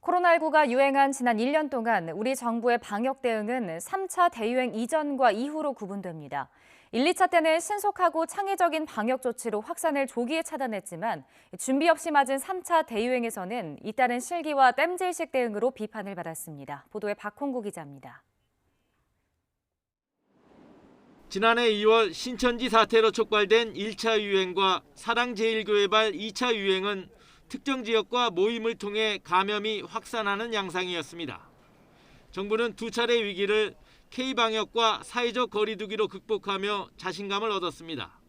코로나19가 유행한 지난 1년 동안 우리 정부의 방역 대응은 3차 대유행 이전과 이후로 구분됩니다. 1, 2차 때는 신속하고 창의적인 방역 조치로 확산을 조기에 차단했지만 준비 없이 맞은 3차 대유행에서는 잇따른 실기와 땜질식 대응으로 비판을 받았습니다. 보도에 박홍구 기자입니다. 지난해 2월 신천지 사태로 촉발된 1차 유행과 사랑제일교회발 2차 유행은 특정 지역과 모임을 통해 감염이 확산하는 양상이었습니다. 정부는 두 차례 위기를 K방역과 사회적 거리 두기로 극복하며 자신감을 얻었습니다.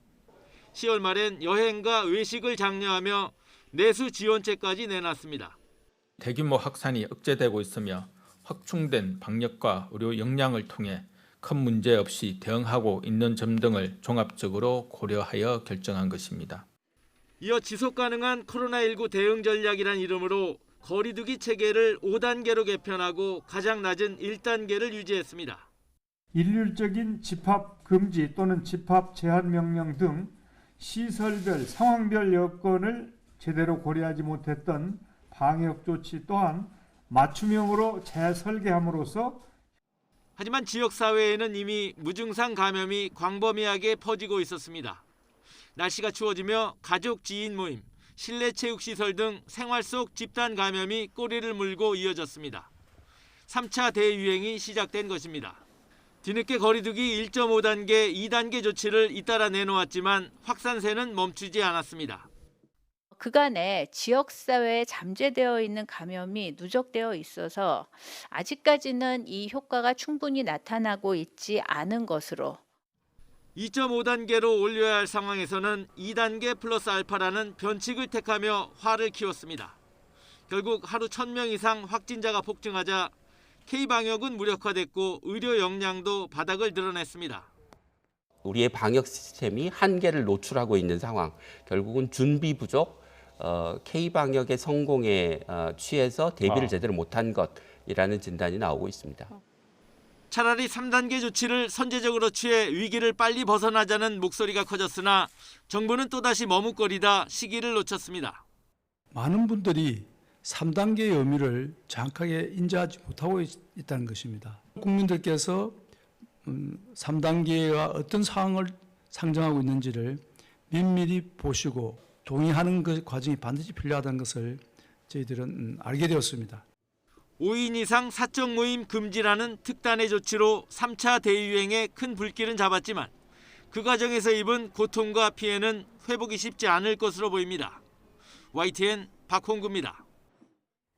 10월 말엔 여행과 외식을 장려하며 내수 지원책까지 내놨습니다. 대규모 확산이 억제되고 있으며 확충된 방역과 의료 역량을 통해 큰 문제 없이 대응하고 있는 점 등을 종합적으로 고려하여 결정한 것입니다. 이어 지속가능한 코로나19 대응 전략이란 이름으로 거리두기 체계를 5단계로 개편하고 가장 낮은 1단계를 유지했습니다. 일률적인 집합 금지 또는 집합 제한 명령 등 시설별, 상황별 여건을 제대로 고려하지 못했던 방역 조치 또한 맞춤형으로 재설계함으로써 하지만 지역사회에는 이미 무증상 감염이 광범위하게 퍼지고 있었습니다. 날씨가 추워지며 가족 지인 모임, 실내 체육시설 등 생활 속 집단 감염이 꼬리를 물고 이어졌습니다. 3차 대유행이 시작된 것입니다. 뒤늦게 거리두기 1.5단계, 2단계 조치를 잇따라 내놓았지만 확산세는 멈추지 않았습니다. 그간에 지역사회에 잠재되어 있는 감염이 누적되어 있어서 아직까지는 이 효과가 충분히 나타나고 있지 않은 것으로 2.5단계로 올려야 할 상황에서는 2단계 플러스 알파라는 변칙을 택하며 화를 키웠습니다. 결국 하루 1,000명 이상 확진자가 폭증하자 K방역은 무력화됐고 의료 역량도 바닥을 드러냈습니다. 우리의 방역 시스템이 한계를 노출하고 있는 상황, 결국은 준비 부족, K방역의 성공에 취해서 대비를 제대로 못한 것이라는 진단이 나오고 있습니다. 차라리 3단계 조치를 선제적으로 취해 위기를 빨리 벗어나자는 목소리가 커졌으나 정부는 또다시 머뭇거리다 시기를 놓쳤습니다. 많은 분들이 3단계의 의미를 정확하게 인지하지 못하고 있다는 것입니다. 국민들께서 3단계가 어떤 상황을 상정하고 있는지를 면밀히 보시고 동의하는 그 과정이 반드시 필요하다는 것을 저희들은 알게 되었습니다. 5인 이상 사적 모임 금지라는 특단의 조치로 3차 대유행에 큰 불길은 잡았지만 그 과정에서 입은 고통과 피해는 회복이 쉽지 않을 것으로 보입니다. YTN 박홍구입니다.